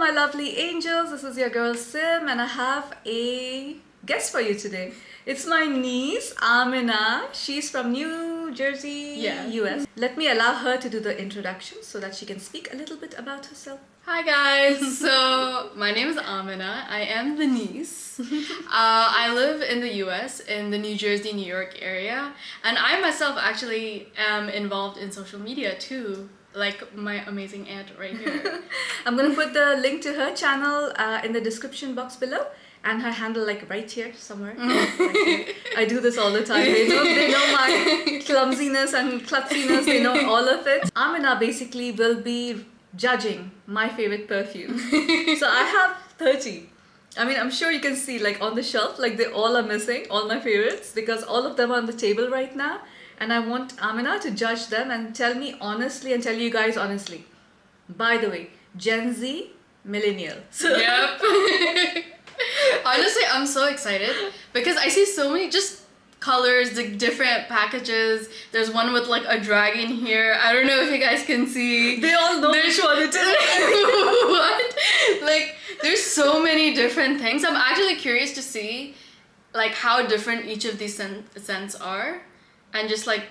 my lovely angels, this is your girl Sim and I have a guest for you today. It's my niece Amina. She's from New Jersey, US. Let me allow her to do the introduction so that she can speak a little bit about herself. Hi guys, so my name is Amina. I am the niece. I live in the US in the New Jersey, New York area, and I myself actually am involved in social media too, like my amazing aunt right here. I'm gonna put the link to her channel in the description box below and her handle like right here somewhere. Right here. I do this all the time. They know my clumsiness and klutziness, they know all of it. Amina basically will be judging my favorite perfume. So I have 30. I mean, I'm sure you can see like on the shelf, like they all are missing, all my favorites, because all of them are on the table right now. And I want Amina to judge them and tell me honestly and tell you guys honestly. By the way, Gen Z, Millennial. So Yep. Honestly, I'm so excited because I see so many just colors, the different packages. There's one with like a dragon here. I don't know if you guys can see. They all know which one it is. What? Like, there's so many different things. I'm actually curious to see like how different each of these scents are and just like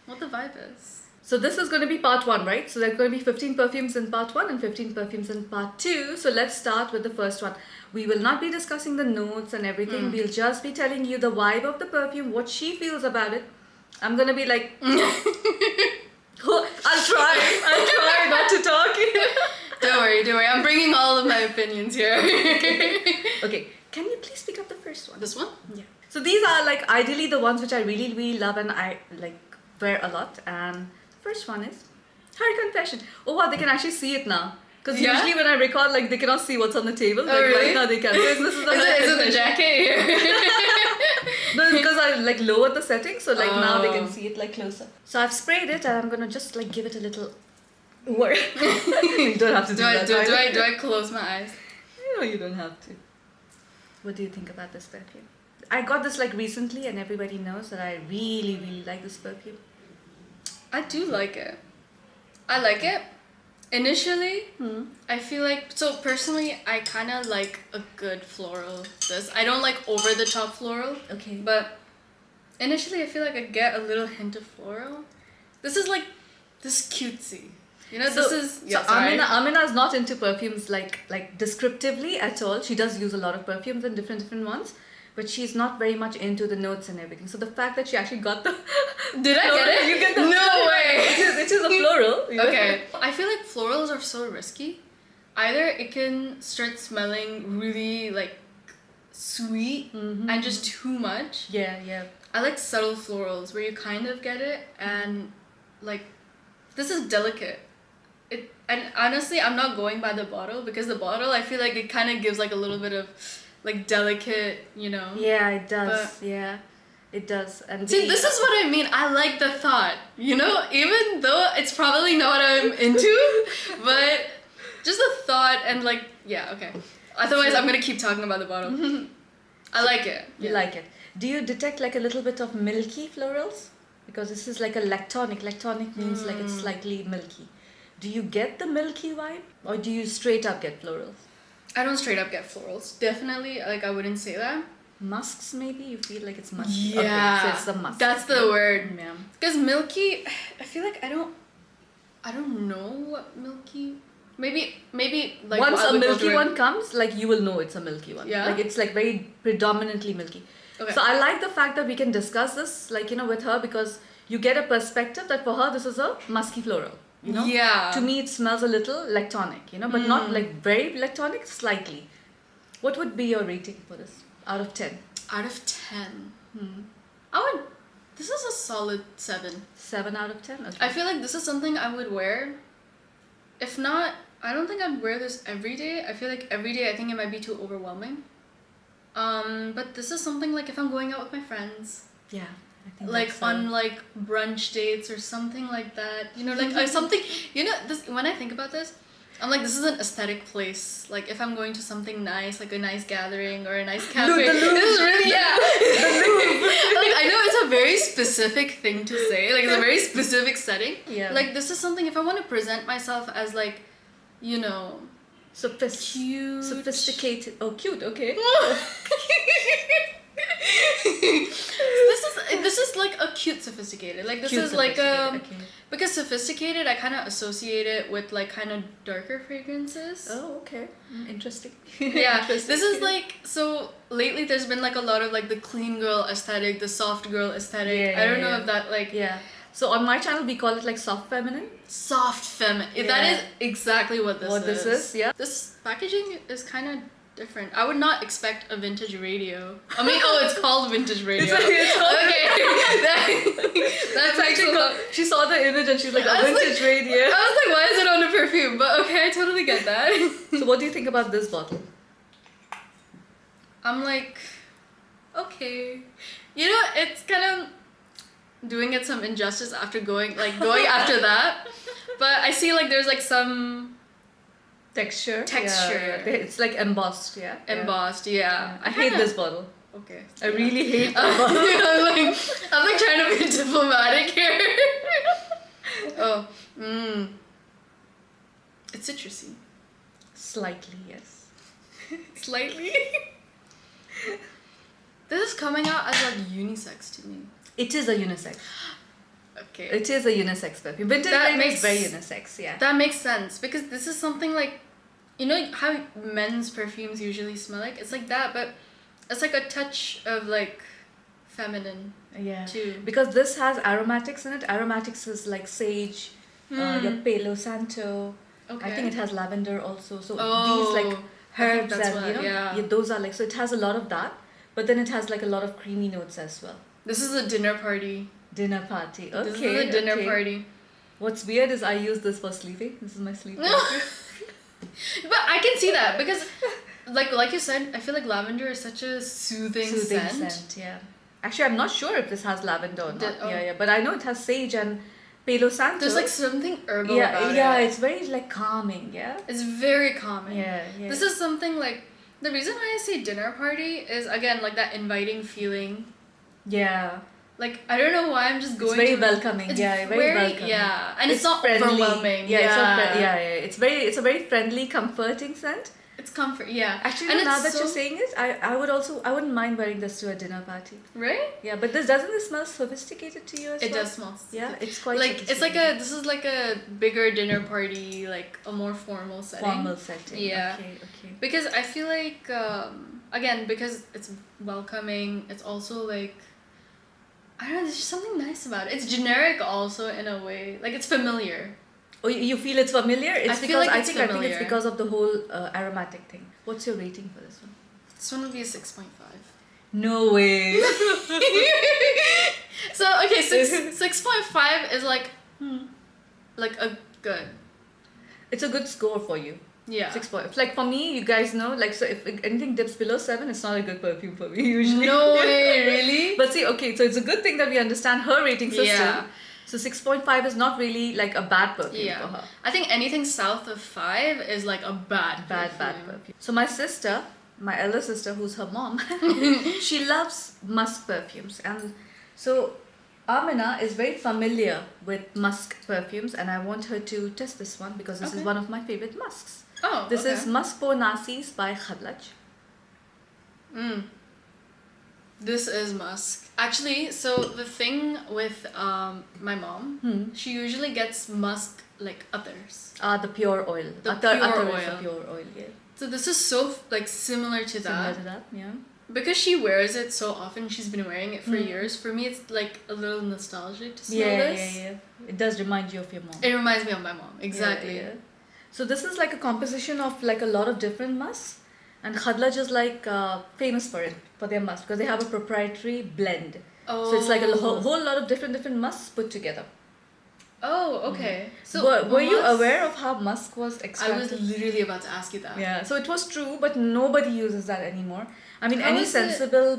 what the vibe is. So this is going to be part 1, right? So there's going to be 15 perfumes in part 1 and 15 perfumes in part 2. So let's start with the first one. We will not be discussing the notes and everything. We'll just be telling you the vibe of the perfume, what she feels about it. I'm going to be like, I'll try not to talk. Don't worry. I'm bringing all of my opinions here. Okay, can you please pick up the first one? This one? Yeah. So these are like ideally the ones which I really, really love and I like wear a lot. And first one is Her Confession. Oh wow, they can actually see it now. Because usually when I record, like they cannot see what's on the table. Like really? right now they can. So this is the is it the jacket here? No, because I like lowered the setting, so like now they can see it like closer. So I've sprayed it and I'm gonna just like give it a little work. You don't have to do that. Do I close my eyes? No, you don't have to. What do you think about this perfume? I got this like recently and everybody knows that I really, really like this perfume. I do like it. I like it. Initially, I feel like, so personally, I kind of like a good floral. I don't like over the top floral. Okay. But initially, I feel like I get a little hint of floral. This is cutesy. You know, Amina is not into perfumes like descriptively at all. She does use a lot of perfumes and different ones, but she's not very much into the notes and everything. So the fact that she actually got the Did I get it? You get the No way. It is a floral. Okay. I feel like florals are so risky. Either it can start smelling really like sweet and just too much. Yeah. I like subtle florals where you kind of get it and like this is delicate. And honestly, I'm not going by the bottle because the bottle I feel like it kind of gives like a little bit of like delicate, you know. Yeah, it does. But it does. And see, this is what I mean. I like the thought, you know, even though it's probably not what I'm into, but just the thought and like, yeah, okay. Otherwise, I'm gonna keep talking about the bottle. I like it. You like it. Do you detect like a little bit of milky florals? Because this is like a lactonic. Lactonic means like it's slightly milky. Do you get the milky vibe or do you straight up get florals? I don't straight up get florals. Definitely, like I wouldn't say that. Musks maybe? You feel like it's musky? Yeah. Okay, so it's the musk. That's the word. Yeah. Because milky, I feel like I don't know what milky. Maybe like once a milky one comes, like you will know it's a milky one. Yeah. Like it's like very predominantly milky. Okay. So I like the fact that we can discuss this, like, you know, with her because you get a perspective that for her this is a musky floral. You know? Yeah. To me it smells a little lactonic, you know, but not like very lactonic, slightly. What would be your rating for this out of 10? Out of 10. This is a solid 7. 7 out of 10? Okay. I feel like this is something I would wear. If not, I don't think I'd wear this every day. I feel like every day I think it might be too overwhelming. But this is something like if I'm going out with my friends. Yeah. I think Like on like brunch dates or something like that. You know, like something, you know, this when I think about this, I'm like, this is an aesthetic place. Like if I'm going to something nice, like a nice gathering or a nice cafe. This is really, like I know it's a very specific thing to say. Like it's a very specific setting. Yeah. Like this is something if I want to present myself as like, you know, Cute. Sophisticated. Oh, cute. Okay. This is like a cute sophisticated. Like this Cute is like okay. because sophisticated I kind of associate it with like kind of darker fragrances. Oh, okay. Interesting. Yeah, Interesting. this is like, so lately there's been like a lot of like the clean girl aesthetic, the soft girl aesthetic. Yeah, I don't know yeah. if that like Yeah. So on my channel we call it like soft feminine. soft feminine. Yeah. That is exactly what this is. What this is, yeah. This packaging is kind of different. I would not expect a vintage radio. I mean, oh, it's called vintage radio. It's called Okay. That's actually actually. she saw the image and she's like, I a was vintage radio. I was like, why is it on a perfume? But okay, I totally get that. So what do you think about this bottle? I'm like, okay. You know, it's kind of doing it some injustice after going after that. But I see like there's like some Texture. Texture. Yeah. It's like embossed, yeah. embossed, yeah. I hate this bottle. Okay. I really hate the bottle. I'm like trying to be diplomatic here. Oh, it's citrusy. Slightly, yes. Slightly. This is coming out as like unisex to me. It is a unisex. Okay. It is a unisex perfume. Vintage That Flame is makes- very unisex, yeah. That makes sense because this is something like, you know how men's perfumes usually smell like? It's like that, but it's like a touch of like feminine Yeah. too. Because this has aromatics in it. Aromatics is like sage, your Palo Santo. Okay. I think it has lavender also. So Oh, these like I think herbs that's and what- yeah. those are like, so it has a lot of that, but then it has like a lot of creamy notes as well. This is a dinner party. Dinner party. Okay. This is a dinner okay. party. What's weird is I use this for sleeping. This is my sleep. But I can see that because like you said, I feel like lavender is such a soothing scent. Yeah. Actually, I'm not sure if this has lavender or not. Oh. Yeah, but I know it has sage and Palo Santo. There's like something herbal yeah, about yeah, it. it's very like calming. Yeah. It's very calming. Yeah, yeah. This is something like, the reason why I say dinner party is again like that inviting feeling. Yeah. Like I don't know why I'm just going. It's very to, welcoming. It's yeah, very welcoming. Yeah, and it's not friendly. overwhelming. Yeah, Yeah, It's a very friendly, comforting scent. It's comfort. Yeah. Actually, and now it's that so, you're saying it, I wouldn't mind wearing this to a dinner party. right? Yeah, but doesn't this smell sophisticated to you as It well? does smell. Yeah, it's quite like it's like this is like a bigger dinner party, like a more formal setting. formal setting. Yeah. Okay. Because I feel like again, because it's welcoming, it's also like, I don't know, there's just something nice about it. It's generic also in a way. Like it's familiar. Oh, you feel it's familiar? It's I feel because like I it's think it's familiar. because of the whole aromatic thing. What's your rating for this one? This one would be a 6.5. No way. So okay, 6.5 is like like a good. It's a good score for you. Yeah. 6 point. Like for me, you guys know, like, so if anything dips below 7, it's not a good perfume for me usually. No way, really? But see, okay, so it's a good thing that we understand her rating system. Yeah. So 6.5 is not really like a bad perfume Yeah. for her. I think anything south of 5 is like a bad Bad perfume. So my sister, my elder sister, who's her mom, she loves musk perfumes, and so Amina is very familiar with musk perfumes, and I want her to test this one because this is Okay. one of my favorite musks. Oh, This okay. is Musk Pour Narcis by Khadlaj. This is musk. Actually, so the thing with my mom, she usually gets musk like others. The pure oil. The Attar pure is the oil. pure oil, yeah. So this is so like similar to Similar that. to that, yeah. Because she wears it so often, she's been wearing it for years. For me, it's like a little nostalgic to smell this. Yeah. It does remind you of your mom. It reminds me of my mom, exactly. Yeah. So this is like a composition of like a lot of different musks, and Khadlaj is like famous for it, for their musk, because they have a proprietary blend. Oh. So it's like a whole lot of different musks put together. Oh, okay. So were you musk- aware of how musk was I extracted? was literally about to ask you that. Yeah, so it was true, but nobody uses that anymore. I mean, How any is it- sensible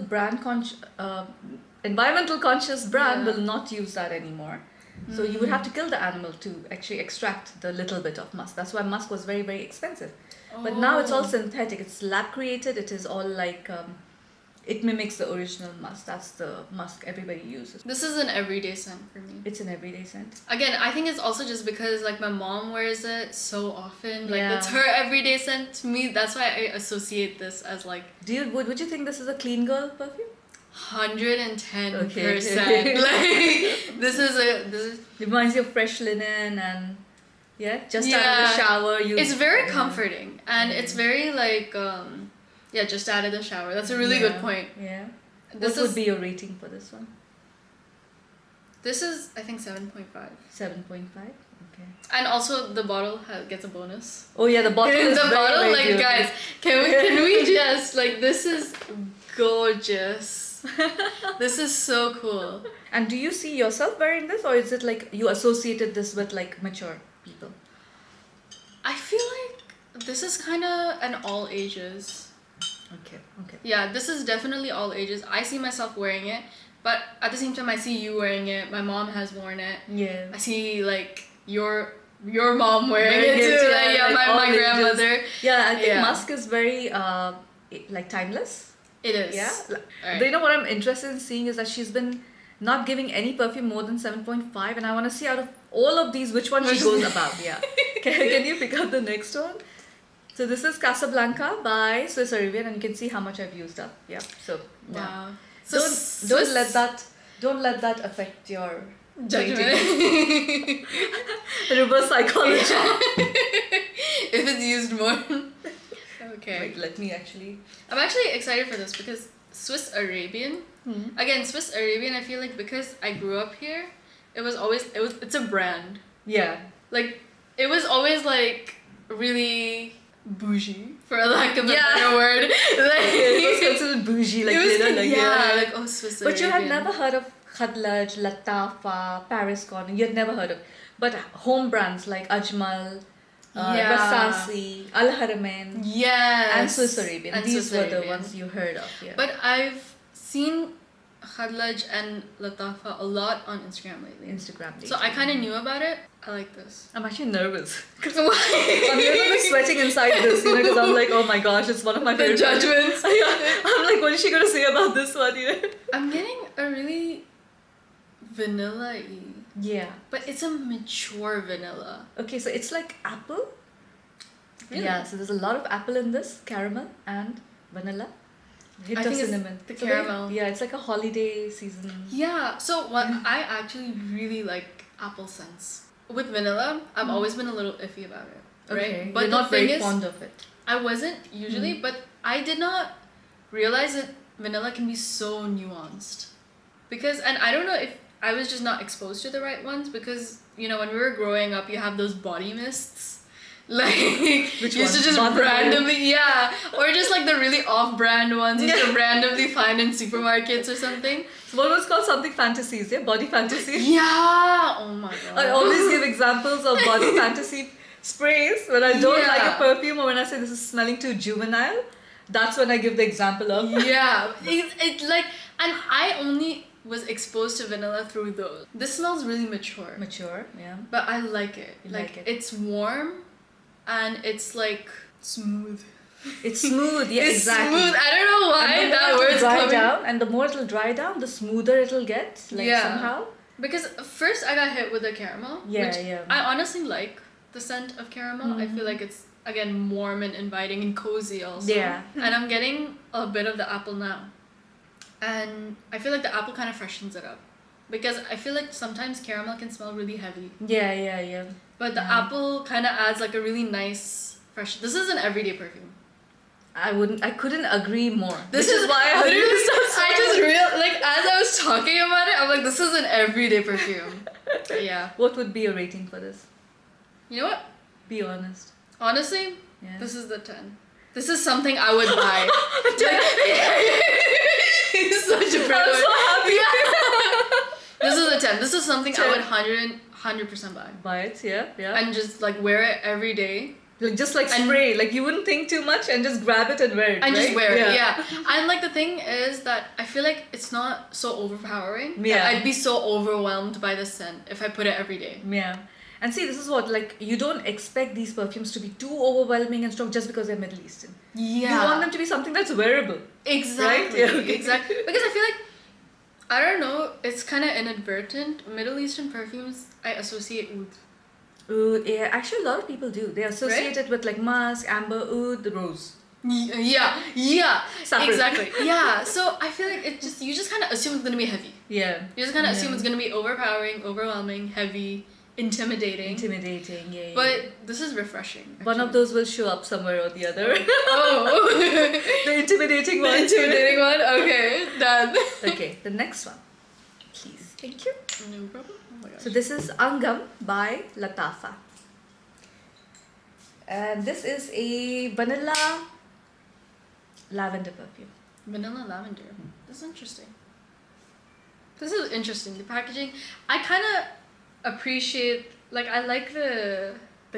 environmental conscious brand Yeah. will not use that anymore. So you would have to kill the animal to actually extract the little bit of musk. That's why musk was very, very expensive. But now it's all Oh. synthetic. It's lab created. It is all like It mimics the original musk. That's the musk everybody uses. This is an everyday scent for me. It's an everyday scent. Again, I think it's also just because like my mom wears it so often. Like Yeah. it's her everyday scent to me. That's why I associate this as like Would you think this is a clean girl perfume? 110%. Okay. Like this is It reminds you of fresh linen and just out of Yeah. the shower. it's very comforting and it's very like just out of the shower. That's a really good point. Yeah. This What would is be your rating for this one? this is I think 7.5. 7.5. Okay. And also the bottle gets a bonus. Oh yeah, the bottle is The very, bottle, very like beautiful. guys, can we just like this is gorgeous. This is so cool. And do you see yourself wearing this, or is it like you associated this with like mature people? I feel like this is kind of an all ages. Okay. Yeah, this is definitely all ages. I see myself wearing it, but at the same time I see you wearing it. My mom has worn it. Yeah. I see like your mom wearing it Wearing it, too. yeah, like my all ages. grandmother. Yeah, I think Yeah. musk is very like timeless. It is. Yeah. Alright. But you know what I'm interested in seeing is that she's been not giving any perfume more than 7.5, and I want to see out of all of these which one she goes above. Yeah. Can you pick up the next one? So this is Casablanca by Swiss Arabian, and you can see how much I've used up. Yeah. So yeah. Wow. So Don't let that affect your judgment. rating. Reverse psychology. If it's used more. Okay. Wait, let me actually. I'm actually excited for this because Swiss Arabian. Again, Swiss Arabian. I feel like because I grew up here, it's a brand. Yeah. Like it was always like really bougie, for lack of a better word. Like It was considered bougie, like Swiss Arabian. But you had never heard of Khadlaj, Latafa, Paris Corner. You had never heard of. But home brands like Ajmal, Rasasi, Al Haramain, Yes. and Swiss Arabian. And These Swiss were the Arabian. ones you heard of. Yeah. But I've seen Khadlaj and Latafa a lot on Instagram lately. Instagram. So I kind of knew about it. I like this. I'm actually nervous. Why? I'm really sweating inside this, because I'm like, oh my gosh, it's one of my The favorite. judgments. I'm like, what is she gonna say about this one? I'm getting a really vanilla-y. Yeah. But it's a mature vanilla. Okay, so it's like apple. Really? Yeah. So there's a lot of apple in this, caramel and vanilla. Hint I of think it's cinnamon. the So caramel. it's like a holiday season. Yeah, so I actually really like apple scents. With vanilla, I've always been a little iffy about it, right? Okay. But You're the not thing very is, fond of it. I wasn't usually, but I did not realize that vanilla can be so nuanced. And I don't know if I was just not exposed to the right ones because, when we were growing up, you have those body mists. Like, Which you used to ones? just Bath randomly, or just like the really off-brand ones you used to randomly find in supermarkets or something. So what was called something fantasies, yeah? Body fantasies. Yeah! Oh my god. I always give examples of body fantasy sprays when I don't like a perfume or when I say this is smelling too juvenile. That's when I give the example of. Yeah. It's like, and I only was exposed to vanilla through those. This smells really mature. Mature, yeah. But I like it. You like it. It's warm and it's like smooth. It's smooth, yeah, It's exactly. smooth. I don't know why that word's dry coming. down, and the more it'll dry down, the smoother it'll get. Somehow. Because first I got hit with the caramel. Yeah, which yeah. I honestly like the scent of caramel. I feel like it's again warm and inviting and cozy also. Yeah. And I'm getting a bit of the apple now. And I feel like the apple kind of freshens it up. Because I feel like sometimes caramel can smell really heavy. Yeah. But the apple kind of adds like a really nice fresh. This is an everyday perfume. I couldn't agree more. This Which is why I literally used it. I just as I was talking about it, I'm like, this is an everyday perfume. Yeah. What would be your rating for this? You know what? Be honest. Honestly, Yeah. this is the 10. This is something I would buy. It's such a I'm so happy. This is a 10. This is something 10. I would 100% buy. Buy it, yeah. And just like wear it every day. Like just like spray, like you wouldn't think too much and just grab it and wear it. And right? just wear it, yeah. And like the thing is that I feel like it's not so overpowering. Yeah. I'd be so overwhelmed by the scent if I put it every day. Yeah. And see, this is what, like, you don't expect these perfumes to be too overwhelming and strong just because they're Middle Eastern. Yeah. You want them to be something that's wearable. Exactly. Right? Yeah, okay. Exactly. Because I feel like, I don't know, it's kind of inadvertent. Middle Eastern perfumes, I associate oud. Oud, yeah. Actually, a lot of people do. They associate it with like musk, amber, oud, the rose. Yeah, Saffron. exactly. Yeah, so I feel like you just kind of assume it's gonna be heavy. Yeah. You just kind of assume it's gonna be overpowering, overwhelming, heavy, intimidating. Yeah. But this is refreshing. Actually. One of those will show up somewhere or the other. Oh. The intimidating one. The intimidating one? Okay, done. Okay, the next one. Please. Thank you. No problem. Oh my gosh. So this is Angham by Latafa. And this is a vanilla lavender perfume. Vanilla lavender. This is interesting. This is interesting. The packaging, I kind of appreciate, like, I like the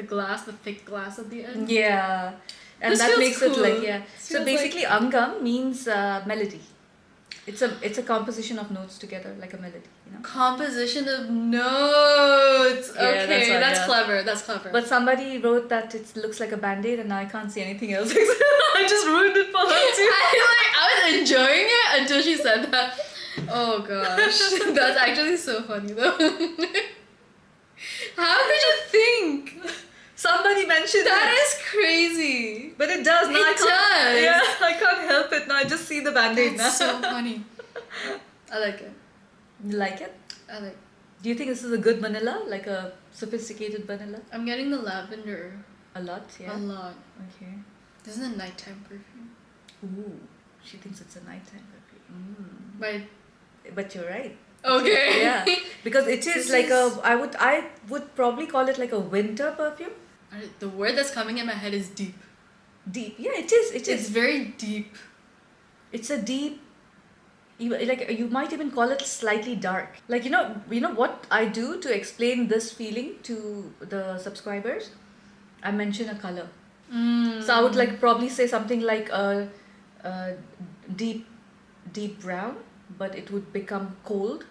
glass, the thick glass at the end. Yeah. And This that feels makes cool. it like, yeah. This So feels basically Angham means melody. It's a composition of notes together, like a melody, you know. Composition of notes. Yeah, Okay, that's yeah. clever. That's clever. But somebody wrote that it looks like a band-aid and now I can't see anything else. I just ruined it for her too. I was enjoying it until she said that. Oh gosh, that's actually so funny though. How could you think? Somebody mentioned That it. is crazy. But it does. Now It I can't, does. Yeah, I can't help it. Now I just see the band-aid now. That's so funny. I like it. You like it? I like. Do you think this is a good vanilla? Like a sophisticated vanilla? I'm getting the lavender A lot, yeah. a lot. Okay. This is a nighttime perfume. Ooh, she thinks it's a nighttime perfume. But you're right. Okay. Yeah, because it is This like is- I would probably call it like a winter perfume. The word that's coming in my head is deep. Deep. Yeah, it is. It's very deep. It's a deep. You might even call it slightly dark. Like you know what I do to explain this feeling to the subscribers. I mention a color. So I would like probably say something like a deep brown, but it would become cold.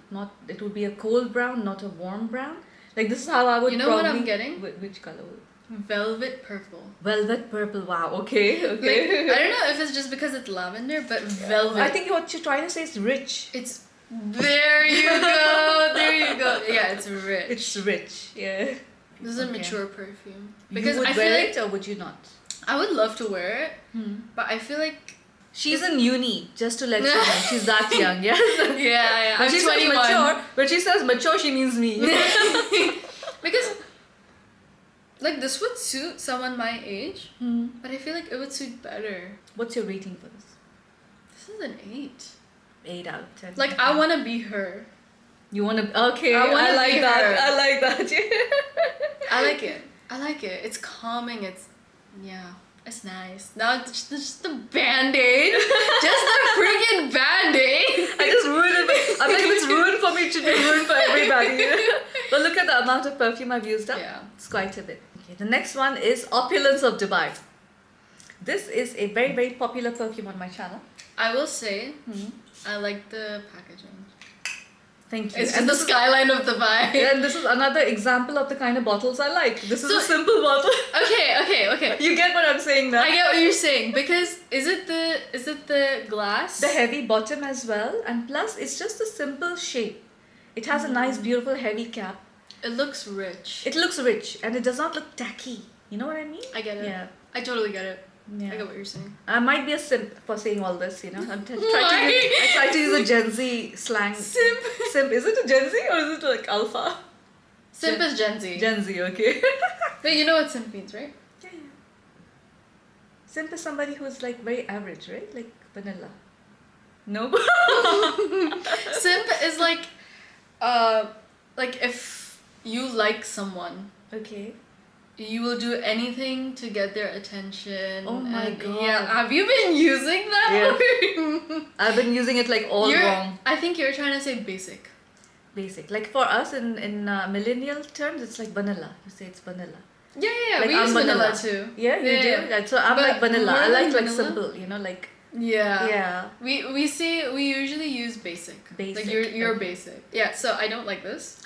It would be a cold brown, not a warm brown. Like this is how I would. You know probably, what I'm getting? Which color? Velvet purple. Velvet purple. Wow. Okay. Like, Okay. I don't know if it's just because it's lavender, but velvet. I think what you're trying to say is rich. It's there you go. There you go. Yeah, it's rich. It's rich. Yeah. This is a Okay. mature perfume. You Because would I feel wear like it or would you not? I would love to wear it, but I feel like She's in uni, just to let you know. She's that young, yes? yeah. When I'm she says 21. mature, when she says mature, she means me. Because like this would suit someone my age, Hmm. but I feel like it would suit better. What's your rating for this? This is an 8. 8 out of 10. Like I want to be her. You wanna? Okay, I wanna I like be that. her. I like that. I like it. I like it. It's calming. It's nice. Now it's just the band-aid. Just the freaking band-aid. I just ruined it. I'm like, if it's ruined for me, it should be ruined for everybody. But look at the amount of perfume I've used up. Yeah. It's quite a bit. Okay, the next one is Opulence of Dubai. This is a very, very popular perfume on my channel. I will say, I like the packaging. Thank you. It's just the skyline of Dubai. And this is another example of the kind of bottles I like. This is So- a simple bottle. Okay. You get what I'm saying now? I get what you're saying because is it the glass? The heavy bottom as well, and plus it's just a simple shape. It has a nice, beautiful, heavy cap. It looks rich. It looks rich, and it does not look tacky. You know what I mean? I get it. Yeah. I totally get it. Yeah. I get what you're saying. I might be a simp for saying all this, you know. I Why? try to use a Gen Z slang. Simp. Simp. Is it a Gen Z or is it like alpha? Simp is Gen Z. Gen Z, okay. But you know what simp means, right? Yeah. Simp is somebody who's like very average, right? Like vanilla. No? Simp is like if you like someone, Okay. you will do anything to get their attention. Oh my God. Yeah, have you been using that word? I've been using it like all wrong. I think you're trying to say basic. Basic. Like for us in millennial terms, it's like vanilla. You say it's vanilla. Yeah. Like We I'm use vanilla vanilla. too. Yeah, you do? Yeah. Yeah, so I'm But like vanilla. more I than like vanilla? simple, you know, like Yeah. yeah. We usually use basic. Basic, Like you're okay. basic. Yeah, so I don't like this.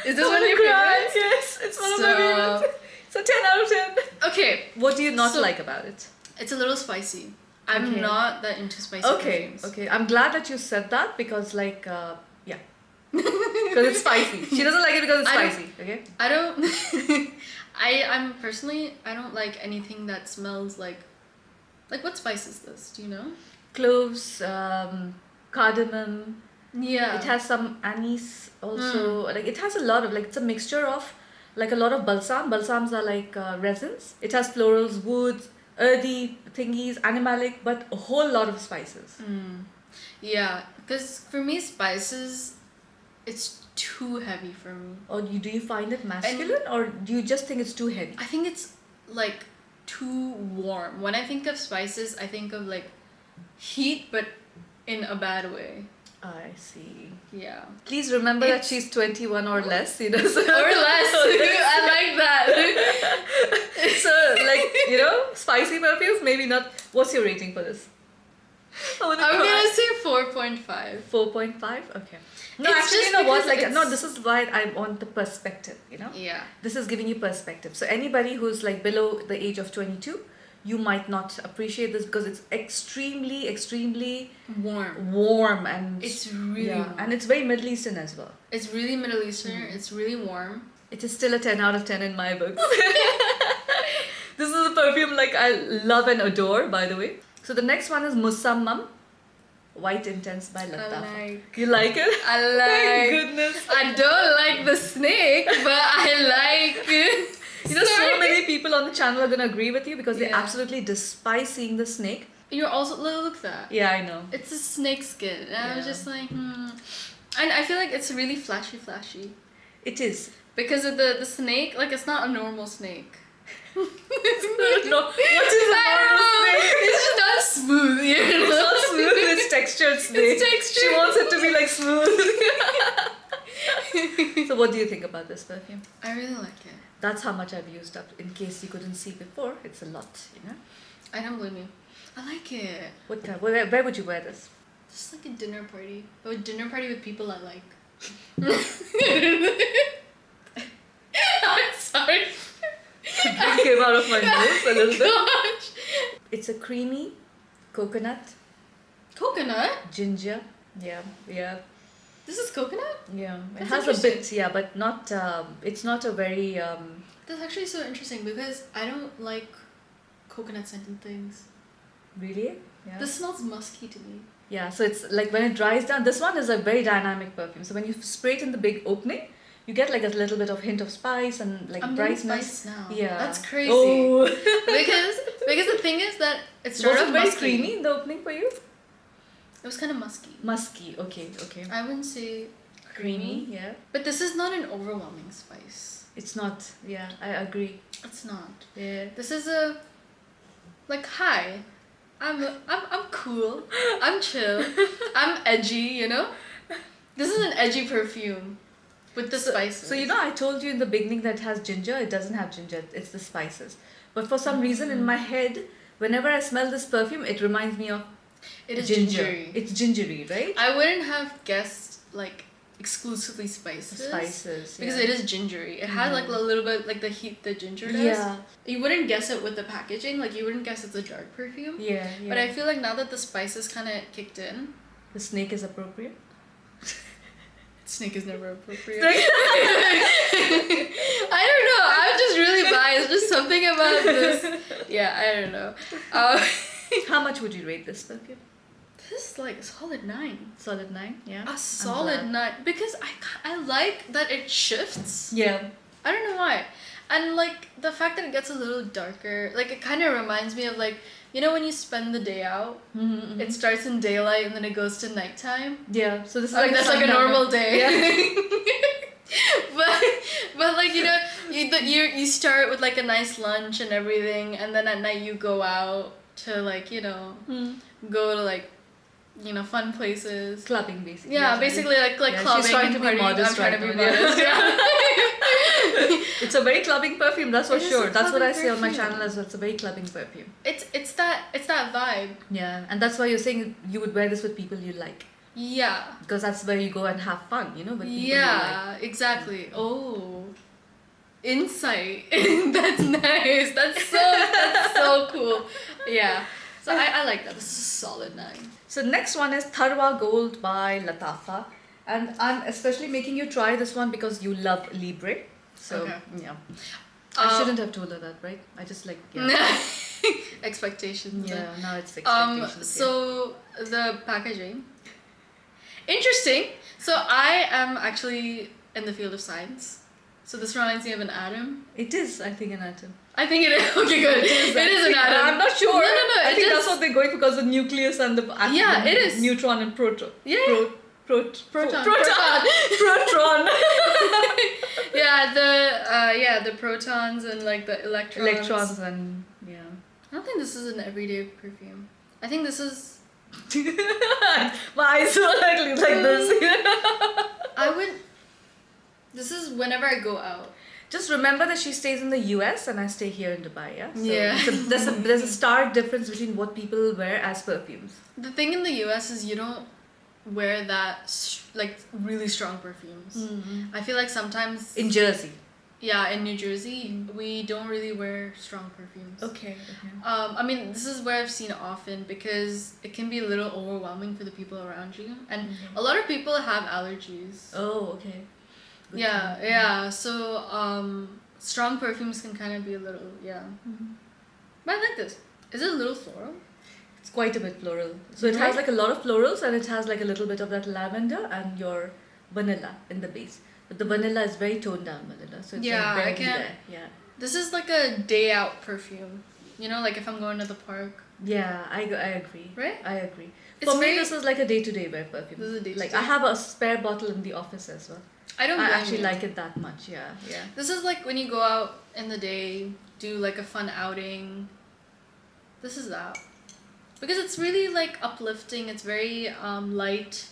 Is this I'm one of gonna your cry. favorites? Yes, it's one of my Stop. favorites. It's a 10 out of 10. Okay, What do you not So- like about it? it's a little spicy. I'm Okay. not that into spicy Okay, perfumes. okay. I'm glad that you said that because, like, yeah. Because it's spicy. She doesn't like it because it's I don't- spicy, okay? I don't. I'm personally, I don't like anything that smells like what spice is this? Do you know? Cloves, cardamom. Yeah. It has some anise also. Like, it has a lot of, like, it's a mixture of, like, a lot of balsam. Balsams are like resins. It has florals, woods, earthy thingies, animalic, but a whole lot of spices. Yeah, because for me, spices, it's too heavy for me. Or do you find it masculine, or do you just think it's too heavy? I think it's like too warm. When I think of spices, I think of like heat, but in a bad way. I see. Yeah. Please remember that It's- she's 21 or less, you know. So Or less. I like that. So, like, you know, spicy perfumes, maybe not. What's your rating for this? I'm gonna say 4.5. 4.5? Okay. No, It's actually, just you know what? because Like, no, it's- this is why I want the perspective, you know? Yeah. This is giving you perspective. So, anybody who's like below the age of 22, you might not appreciate this because it's extremely, extremely warm and It's really warm. and it's very Middle Eastern as well. It's really Middle Eastern. It's really warm. It is still a 10 out of 10 in my books. This is a perfume like I love and adore, by the way. So the next one is Musamam, White Intense by Lattafa. You like it? I Thank like. goodness. I don't like the snake, but I like. You know, so many people on the channel are gonna agree with you because they Yeah. absolutely despise seeing the snake. You're also look at that. Yeah, I know. It's a snake skin, and I was Yeah. just like, And I feel like it's really flashy, It is. because of the snake. Like it's not a normal snake. No, what is a normal snake? It's just not smooth. You know? It's not smooth, it's textured snake. It's textured. She wants it to be like smooth. So what do you think about this perfume? I really like it. That's how much I've used up. In case you couldn't see before, it's a lot, you know? I don't blame you. I like it. What kind? Where would you wear this? Just like a dinner party. But a dinner party with people I like. I'm sorry. It came out of my nose a little bit. Gosh. It's a creamy coconut, Coconut? ginger. Yeah. This is coconut? It That's has a interesting. bit, yeah, but not. It's not a very. That's actually so interesting because I don't like coconut scented things. Really. Yeah. This smells musky to me. Yeah. So it's like when it dries down. This one is a very dynamic perfume. So when you spray it in the big opening, you get like a little bit of hint of spice and like I'm getting brightness. spice now. Yeah. That's crazy. Oh. because the thing is that it Was started it off very musky. creamy in the opening for you? It was kind of musky. Musky. Okay. I wouldn't say Creamy. Yeah. but this is not an overwhelming spice. It's not. Yeah. I agree. It's not. Yeah. This is a like hi. I'm cool. I'm chill. I'm edgy, you know? This is an edgy perfume with the spices. So you know, I told you in the beginning that it has ginger. It doesn't have ginger. It's the spices. But for some reason in my head, whenever I smell this perfume, it reminds me of it is ginger. gingery. It's gingery, right? I wouldn't have guessed like exclusively spices. Spices. Because yeah. it is gingery. It has like a little bit like the heat the ginger does. Yeah. You wouldn't guess it with the packaging. Like you wouldn't guess it's a dark perfume. Yeah. But I feel like now that the spices kind of kicked in, the snake is appropriate. snake is never appropriate. I don't know. I'm just really biased. Just something about this. Yeah, I don't know. How much would you rate this perfume? This is like a solid 9. Solid 9. Yeah. A solid 9 because I like that it shifts. Yeah. I don't know why. And like the fact that it gets a little darker, like it kind of reminds me of like, you know, when you spend the day out, it starts in daylight and then it goes to nighttime. Yeah. So this is Like that's like a normal day. Yeah. but like you know, you start with like a nice lunch and everything, and then at night you go out to like go to like fun places. Clubbing basically. Yeah, basically like Yeah, clubbing. she's trying to be partying. modest I'm trying to right be now, yeah. modest. Yeah. It's a very clubbing perfume, that's for It is sure. a That's what I clubbing say on my perfume. channel as well. It's a very clubbing perfume. It's that vibe. Yeah, and that's why you're saying you would wear this with people you like. Yeah. Because that's where you go and have fun, with people you like. Yeah, exactly. Oh, insight. That's nice. That's so cool. Yeah. So I like that. This is a solid 9. So next one is Tharwah Gold by Latafa. And I'm especially making you try this one because you love Libre. So, Okay. yeah. I shouldn't have told her that, right? I just Expectations. Yeah, now it's expectations. So the packaging. Interesting. So I am actually in the field of science. So this reminds me of an atom. It is, I think, an atom. I think it is. Okay, good. It is an atom. I'm not sure. No. I think that's what they're going for because the nucleus and the atom. Yeah, it is. Neutron and proton. Yeah. Proton. Proton. The protons and like the electrons. Electrons and yeah. I don't think this is an everyday perfume. I think this is. My eyes are like this. This is whenever I go out. Just remember that she stays in the US and I stay here in Dubai, yeah? So Yeah. there's a stark difference between what people wear as perfumes. The thing in the US is you don't wear that like really strong perfumes. Mm-hmm. I feel like sometimes In Jersey. Yeah, in New Jersey, we don't really wear strong perfumes. Okay. I mean, this is where I've seen it often because it can be a little overwhelming for the people around you. And a lot of people have allergies. Oh, okay. Good Yeah. So, strong perfumes can kind of be a little, But I like this. Is it a little floral? It's quite a bit floral. So it has like a lot of florals and it has like a little bit of that lavender and your vanilla in the base. But the vanilla is very toned down vanilla. So it's like barely there. Yeah. This is like a day out perfume. Like if I'm going to the park. Yeah, I agree. Right? I agree. For me, this is like a day-to-day wear perfume. This is a day-to-day. Like I have a spare bottle in the office as well. I actually like it that much. Yeah. This is like when you go out in the day, do like a fun outing. This is that. Because it's really like uplifting. It's very light.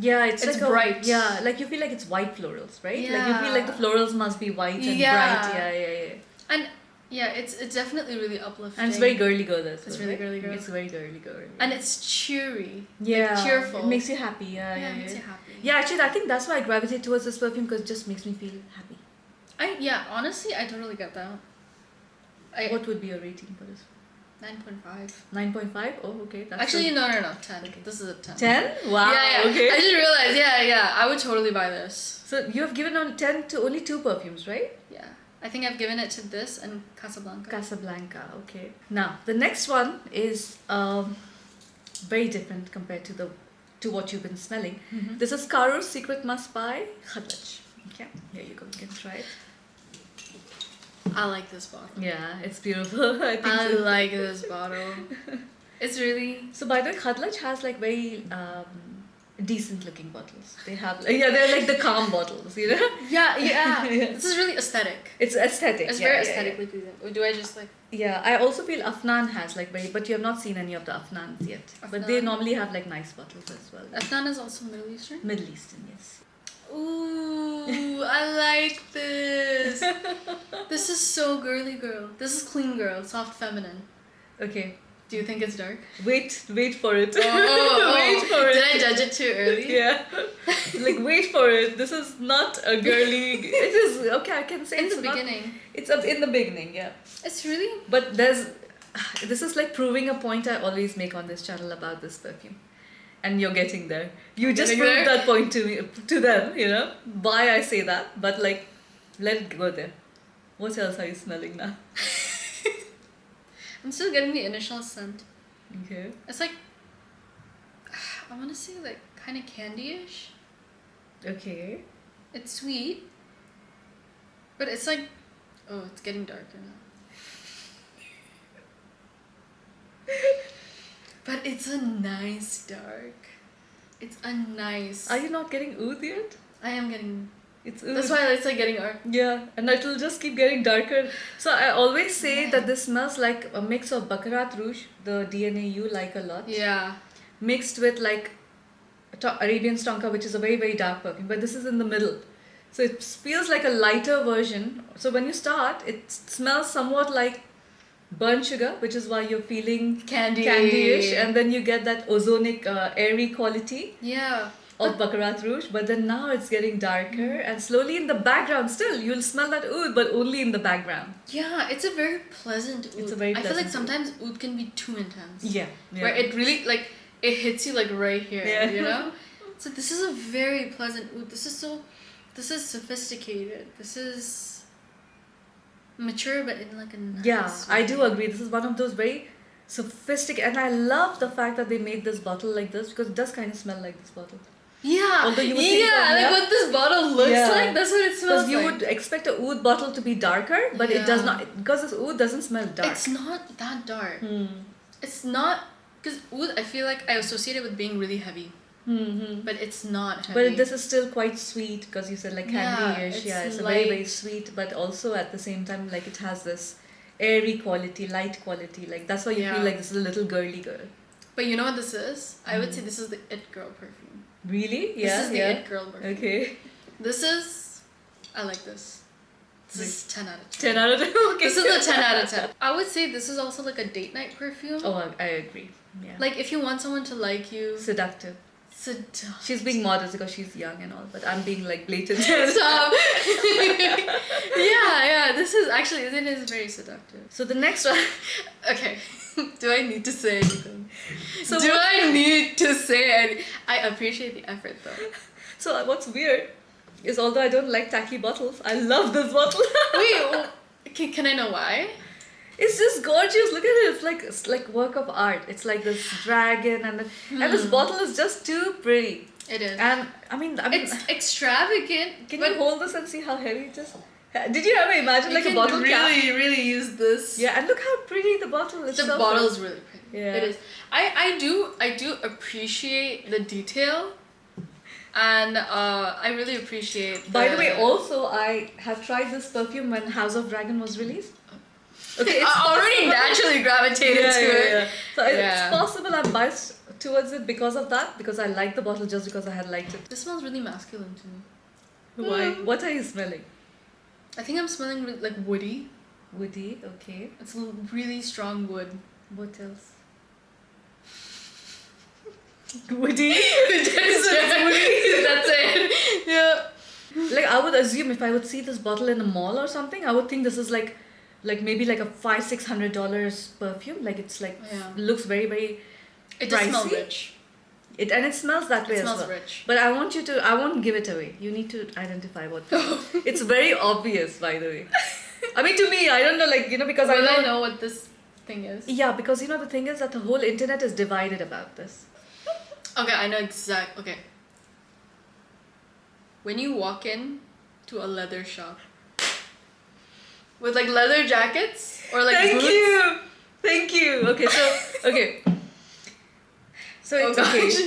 Yeah, it's like bright. Yeah, like you feel like it's white florals, right? Yeah. Like you feel like the florals must be white and bright. Yeah. And yeah, it's definitely really uplifting. And it's very girly girl as well. It's really girly girl. It's very girly girl. Yeah. And it's cheery. Yeah. Like cheerful. It makes you happy. Yeah, it makes you happy. Yeah, actually, I think that's why I gravitate towards this perfume because it just makes me feel happy. Honestly, I totally get that. What would be your rating for this? 9.5. 9.5? Oh, okay. That's actually, no. 10. Okay. This is a 10. 10? Wow. Yeah. Okay. I just realized. Yeah. I would totally buy this. So you have given on 10 to only 2 perfumes, right? Yeah. I think I've given it to this and Casablanca. Casablanca, okay. Now, the next one is very different compared to what you've been smelling. Mm-hmm. This is Caro's Secret Musk by Khadlaj. Okay, here you go. You can try it. I like this bottle. Yeah, it's beautiful. I like this bottle. It's really... So by the way, Khadlaj has like very decent looking bottles. They have they're like the calm bottles, Yeah. This is really aesthetic. It's aesthetic. It's very aesthetically pleasing. Or do I just like... Yeah, I also feel Afnan has like but you have not seen any of the Afnans yet. Afnan. But they normally have like nice bottles as well. Afnan is also Middle Eastern? Middle Eastern, yes. Ooh, I like this. This is so girly girl. This is clean girl, soft feminine. Okay. Do you think it's dark? Wait for it. Oh, wait for it. Did I judge it too early? Yeah. Like wait for it. This is not a girly. It is okay. I can say in it's the beginning. It's in the beginning, yeah. It's really. But this is like proving a point I always make on this channel about this perfume, and you're getting there. You just proved that point to them. Why I say that. But like, let it go there. What else are you smelling now? I'm still getting the initial scent. Okay. It's like, I want to say like kind of candy-ish. Okay. It's sweet. But it's like, oh, it's getting darker now. But it's a nice dark. It's a nice... Are you not getting oud yet? I am getting... It's oud. That's why it's like getting dark. Yeah, and it will just keep getting darker. So I always say that this smells like a mix of Baccarat Rouge, the DNA you like a lot. Yeah. Mixed with like Arabian Tonka, which is a very, very dark perfume. But this is in the middle. So it feels like a lighter version. So when you start, it smells somewhat like burnt sugar, which is why you're feeling Candy. candyish, and then you get that ozonic, airy quality Yeah. of Baccarat Rouge. But then now it's getting darker, and slowly in the background, still you'll smell that oud, but only in the background. Yeah, it's a very pleasant oud. It's a very I feel like pleasant sometimes oud can be too intense. Yeah. Where it really like it hits you like right here, Yeah. you know? So this is a very pleasant oud. This is sophisticated. This is mature but in like a nice Yeah, I way. do agree. This is one of those very sophisticated, and I love the fact that they made this bottle like this because it does kind of smell like this bottle. Yeah. Although you would think yeah, of- like yeah. what this bottle looks Yeah. like, that's what it smells Because you like. would expect a oud bottle to be darker, but it does Yeah. not. Because this oud doesn't smell dark. It's not that dark. Hmm. It's not because oud I feel like I associate it with being really heavy. Mm-hmm. But it's not heavy. But this is still quite sweet because you said like candy-ish. it's Yeah, it's a light. very, very sweet, but also at the same time, like it has this airy quality, light quality. Like that's why you Yeah. feel like this is a little girly girl. But you know what this is? I would say this is the it girl perfume. Really? Yeah. This is the yeah. it girl perfume. Okay. This is I like this. This is 10 out of 10. 10 out of 10. Okay. This is a 10 out of 10. I would say this is also like a date night perfume. Oh, I agree. Yeah. Like if you want someone to like you. Seductive. Seductive. She's being modest because she's young and all, but I'm being like blatant. Stop. yeah, this is actually, it is very seductive. So the next one. Okay. Do I need to say anything? So Do I need to say anything? I appreciate the effort though. So what's weird is although I don't like tacky bottles, I love this bottle. Wait, can I know why? It's just gorgeous. Look at it. It's like work of art. It's like this dragon and this bottle is just too pretty. It is. And I mean, It's extravagant. can but you hold this and see how heavy it is? Did you ever imagine you like a can bottle cap? really use this. Yeah, and look how pretty the bottle is. The so bottle is really pretty. Yeah. It is. I do appreciate the detail, and I really appreciate. By the way, also I have tried this perfume when House of Dragon was released. Okay, it's I already possible. naturally gravitated to it. Yeah. So Yeah. it's possible I'm biased towards it because of that, because I like the bottle just because I had liked it. This smells really masculine to me. Why? What are you smelling? I think I'm smelling like woody. Woody, okay. It's really strong wood. What else? Woody? That's it. Yeah. Like I would assume if I would see this bottle in a mall or something, I would think this is like maybe like a $500-600 perfume. Like it's like Yeah. looks very, very It does smell pricey. rich. And it smells that way It as smells well. rich. But I won't give it away. You need to identify what. It's very obvious, by the way. I mean, to me, I don't know, like, because Will I I know. know what this thing is? Yeah, because the thing is that the whole internet is divided about this. Okay, I know exact. Okay. When you walk in to a leather shop with like leather jackets or like boots. Thank you. Okay, so it's gosh. okay.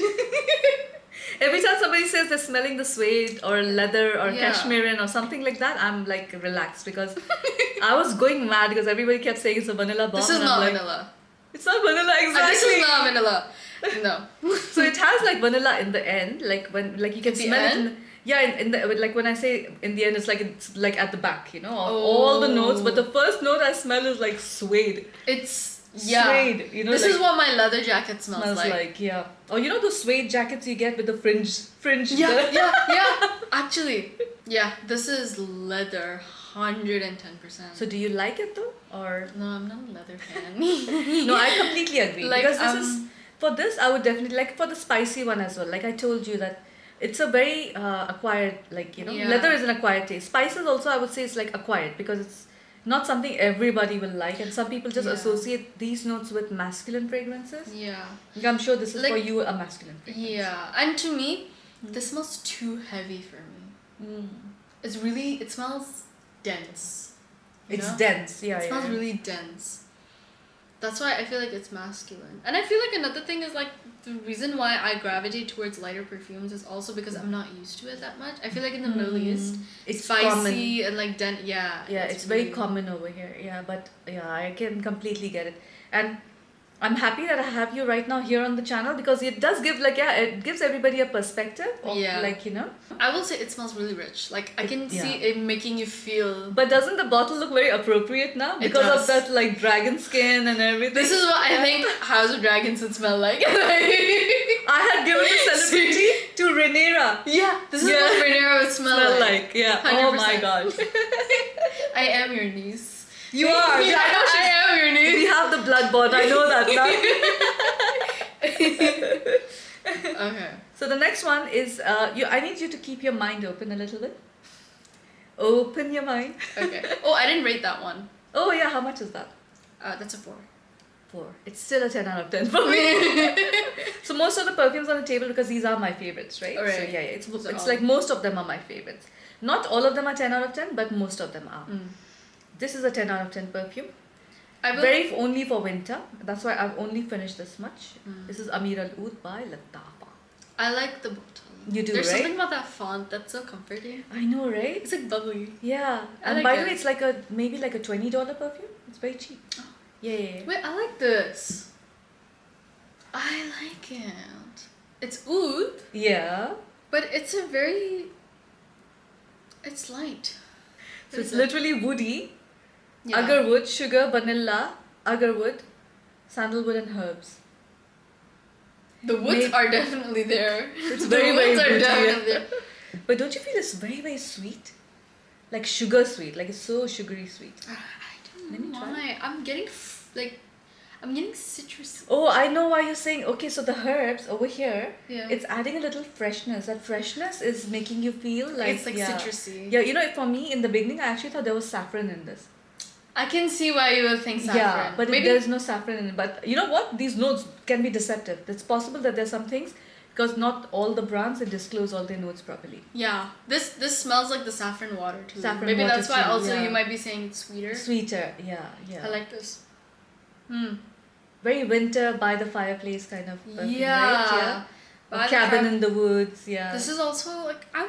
Every time somebody says they're smelling the suede or leather or Yeah. cashmere or something like that, I'm like relaxed because I was going mad because everybody kept saying it's a vanilla bomb. This is and not I'm like, vanilla. It's not vanilla exactly. This is not vanilla. No. So it has like vanilla in the end, like when like you can The smell end? it. In the like when I say in the end, it's like at the back, of all the notes. But the first note I smell is like suede. It's Suede, This like, is what my leather jacket smells like. Or the suede jackets you get with the fringe. Yeah. Actually, this is leather, 110%. So do you like it though, or No, I'm not a leather fan. no? I completely agree Like, because this is for this. I would definitely like for the spicy one as well. Like I told you that it's a very acquired, Yeah. leather is an acquired taste. Spices also I would say it's like acquired because it's not something everybody will like, and some people just Yeah. associate these notes with masculine fragrances. Yeah. Like, I'm sure this is Like- for you a masculine fragrance. Yeah. And to me, this smells too heavy for me. It smells dense. you It's know? dense, yeah. It smells yeah. really dense. That's why I feel like it's masculine. And I feel like another thing is like the reason why I gravitate towards lighter perfumes is also because I'm not used to it that much. I feel like in the Middle East, It's spicy common. and like dense. Yeah. Yeah, it's very really- common over here. Yeah, but yeah, I can completely get it. And I'm happy that I have you right now here on the channel because it does give it gives everybody a perspective of I will say it smells really rich. Like I can see it making you feel. But doesn't the bottle look very appropriate now because of that like dragon skin and everything? This is what I think House of Dragons would smell like. I had given the celebrity to Rhaenyra. Yeah, this is what Rhaenyra would smell like. Yeah. 100%. Oh my gosh. I am your niece. You are. Yeah, I am your niece. We have the blood bond. I know that now. Okay. So the next one is I need you to keep your mind open a little bit. Open your mind. Okay. Oh, I didn't rate that one. Oh yeah, how much is that? That's a 4. 4. It's still a 10 out of 10 for me. So most of the perfumes on the table, because these are my favorites, right? Right. So yeah, it's like most of them are my favorites. Not all of them are 10 out of 10, but most of them are. This is a 10 out of 10 perfume. Only for winter. That's why I've only finished this much. This is Ameer Al Oudh by Latafa. I like the bottle. You do, There's right? something about that font that's so comforting. I know, right? It's like bubbly. Yeah. I And like by the it. way, it's like maybe like a $20 perfume. It's very cheap. Oh. Yeah. Wait, I like this. I like it. It's oud, Yeah. but it's it's light. So it's literally woody. Yeah. Agarwood, sugar, vanilla, agarwood, sandalwood and herbs. The woods are definitely there. It's The very, very woods are woody, definitely yeah. there. But don't you feel it's very, very sweet? Like sugar sweet. Like it's so sugary sweet. I Let me don't know try. why. I'm getting I'm getting citrus. Oh, I know why you're saying. Okay, so the herbs over here, Yeah. it's adding a little freshness. That freshness is making you feel like It's like citrusy. Yeah, you know, for me in the beginning, I actually thought there was saffron in this. I can see why you would think saffron. Yeah, but maybe there's no saffron in it. But you know what? These notes can be deceptive. It's possible that there's some things because not all the brands they disclose all their notes properly. Yeah, this smells like the saffron water too. Saffron maybe water that's why too, also yeah. you might be saying it's sweeter. Sweeter, yeah. I like this. Very winter by the fireplace kind of perfume, Yeah. right? Yeah. By the Cabin fire- in the woods, yeah. This is also like I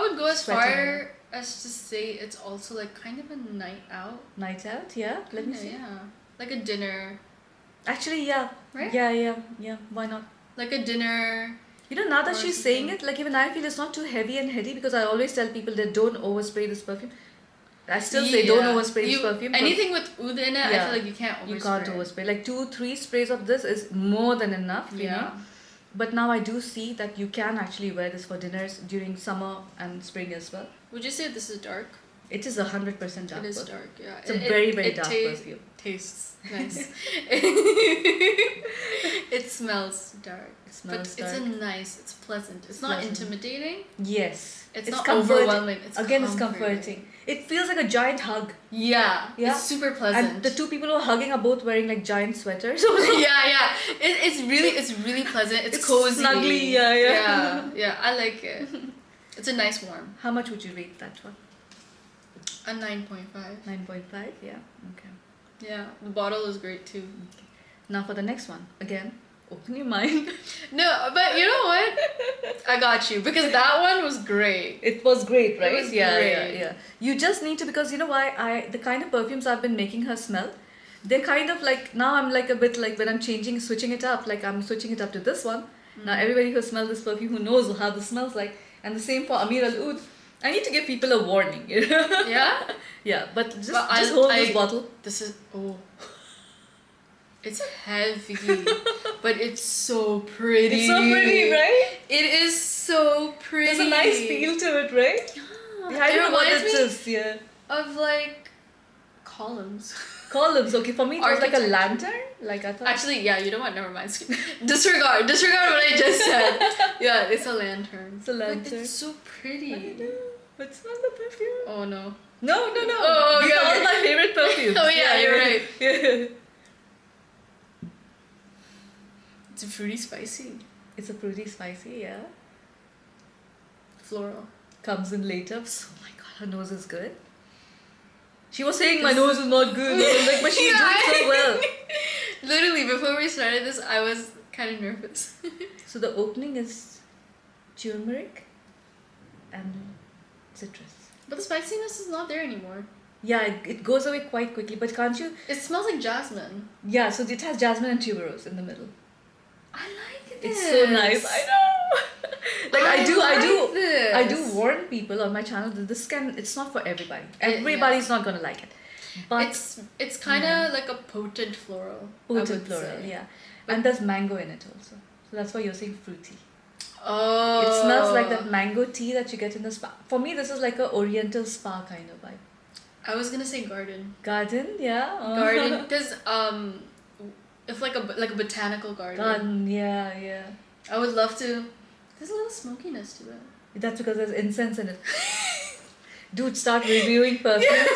would go as Sweating. far as to say it's also like kind of a night out. Night out, yeah. Let me Kinda, see. Yeah, like a dinner. Actually, yeah. Right? Yeah. Why not? Like a dinner. You know, now that Or she's saying something. it, like even I feel it's not too heavy and heady because I always tell people that don't overspray this perfume. I still say don't overspray this perfume. 'cause Anything with oud in it, I Yeah. feel like you can't overspray. You can't overspray. Like 2-3 sprays of this is more than enough, you know. But now I do see that you can actually wear this for dinners during summer and spring as well. Would you say this is dark? It is 100% dark. It is perfume. dark, yeah. It's a very, very dark perfume. Tastes nice. It smells dark. It smells dark. It's pleasant. It's not pleasant. intimidating. Yes. It's not comforting. overwhelming. It's It's comforting. comforting. It feels like a giant hug. Yeah. Yeah. It's super pleasant. And the two people who are hugging are both wearing like giant sweaters. yeah. It's really pleasant. It's cozy. Snuggly, Yeah, I like it. It's a nice warm. How much would you rate that one? A 9.5. 9.5? Yeah. Okay. Yeah, the bottle is great too. Now for the next one. Again, open your mind. No, but you know what? I got you because that one was great. It was great, right? It was yeah, great. Yeah. You just need to, because you know why the kind of perfumes I've been making her smell, they're kind of like, now I'm like a bit like when I'm switching it up, like I'm switching it up to this one. Now everybody who smells this perfume, who knows how this smells like, and the same for Ameer Al Oudh. I need to give people a warning, you know? Yeah? Yeah, but just But hold this bottle. This is, it's heavy, but it's so pretty. It's so pretty, right? It is so pretty. There's a nice feel to it, right? Yeah, I it don't know what reminds it me is, yeah. of like columns. Columns, okay. For me, it was like a Architecture. lantern. Like I thought. Actually, yeah, you know what? Never mind. Disregard what I just said. Yeah, it's a lantern. It's a lantern. But it's so pretty. But smell the perfume. Oh no. No. Oh, These are all my favorite perfumes. Oh yeah, you're right. Yeah. It's fruity spicy. It's a pretty spicy, yeah. Floral. Comes in later. So, oh my god, her nose is good. She was saying my nose is not good. I was like, but she's doing so well. Literally, before we started this, I was kind of nervous. So the opening is turmeric and citrus. But the spiciness is not there anymore. Yeah, it goes away quite quickly. But can't you? It smells like jasmine. Yeah, so it has jasmine and tuberose in the middle. I like It's so nice. I know. Like I like do warn people on my channel that it's not for everybody. Everybody's not gonna like it. But it's kind of like a potent floral. Potent floral, yeah. And there's mango in it also. So that's why you're saying fruity. Oh. It smells like that mango tea that you get in the spa. For me, this is like a oriental spa kind of vibe. I was gonna say garden. Garden, yeah. Garden, because if like a botanical garden. Garden, yeah. I would love to. There's a little smokiness to it. That's because there's incense in it. Dude, start reviewing perfumes.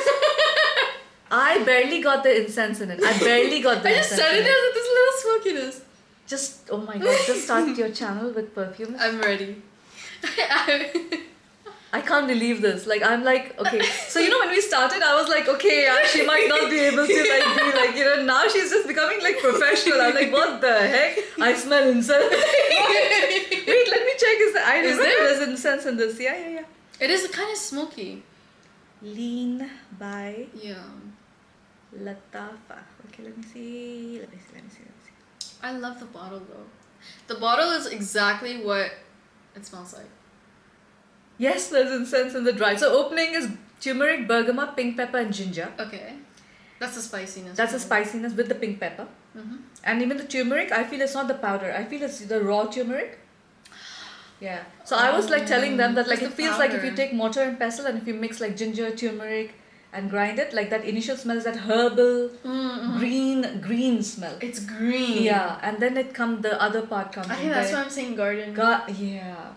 I barely got the incense in it. I just started there with this little smokiness. Just, oh my god, just start your channel with perfumes. I'm ready. I can't believe this. Like, I'm like, okay. So, when we started, I was like, okay, yeah, she might not be able to, be like, now she's just becoming, like, professional. I'm like, what the heck? I smell incense. Wait, let me check. There's incense in this. Yeah. It is kind of smoky. Leen by Yeah. Latafa. Okay, let me see. I love the bottle, though. The bottle is exactly what it smells like. Yes, there's incense in the dry. So opening is turmeric, bergamot, pink pepper, and ginger. Okay. That's the spiciness. That's the spiciness with the pink pepper. Mm-hmm. And even the turmeric, I feel it's not the powder. I feel it's the raw turmeric. Yeah. So I was like telling them that like it feels like if you take mortar and pestle and if you mix like ginger, turmeric and grind it, like that initial smell is that herbal green smell. It's green. Yeah. And then the other part comes in. I think that's why I'm saying garden. Yeah.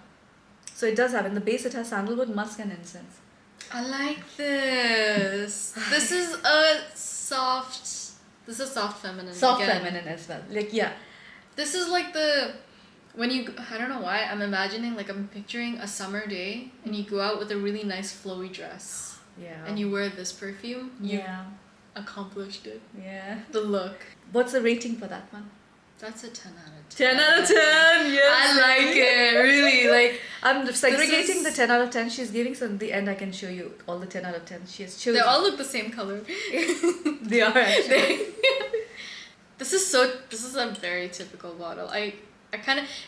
So it does have, in the base it has sandalwood, musk and incense. I like this. This is a soft feminine. Soft feminine as well. Like, yeah. This is like I don't know why, I'm imagining, like I'm picturing a summer day and you go out with a really nice flowy dress. Yeah. And you wear this perfume. You accomplished it. Yeah. The look. What's the rating for that one? That's a 10 out of 10. 10 out of 10, yes. I like it, really. Like, I'm segregating the 10 out of 10 she's giving, so in the end I can show you all the 10 out of 10 she has chosen. They all look the same color. They are actually. This is a very typical bottle. It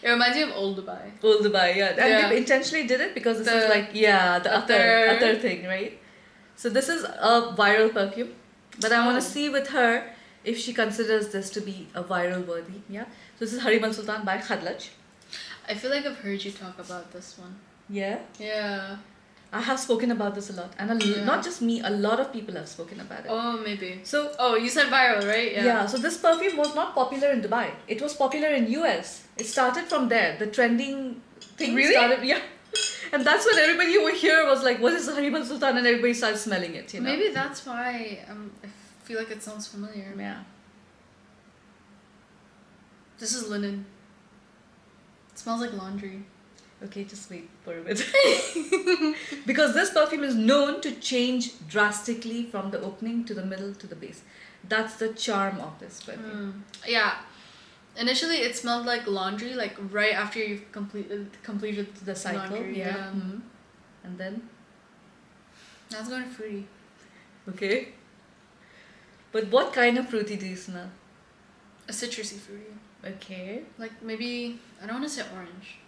reminds me of Old Dubai. Old Dubai, yeah. And they intentionally did it because this is like, the other thing, right? So this is a viral perfume, but I want to see with her if she considers this to be a viral worthy. Yeah. So this is Hareem Al Sultan by Khadlaj. I feel like I've heard you talk about this one. Yeah? Yeah. I have spoken about this a lot. And not just me, a lot of people have spoken about it. Oh, maybe. So, you said viral, right? Yeah. So this perfume was not popular in Dubai. It was popular in US. It started from there. The trending thing started. Yeah. And that's when everybody over here was like, what is Hareem Al Sultan? And everybody started smelling it, Maybe that's why I feel like it sounds familiar. Yeah. This is linen. It smells like laundry. Okay, just wait for a bit. Because this perfume is known to change drastically from the opening to the middle to the base. That's the charm of this perfume. Yeah. Initially, it smelled like laundry, like right after you've completed the cycle. Laundry, yeah. Mm-hmm. And then? Now it's going fruity. Okay. But what kind of fruity do you smell? A citrusy fruity. Okay. Like maybe, I don't want to say orange.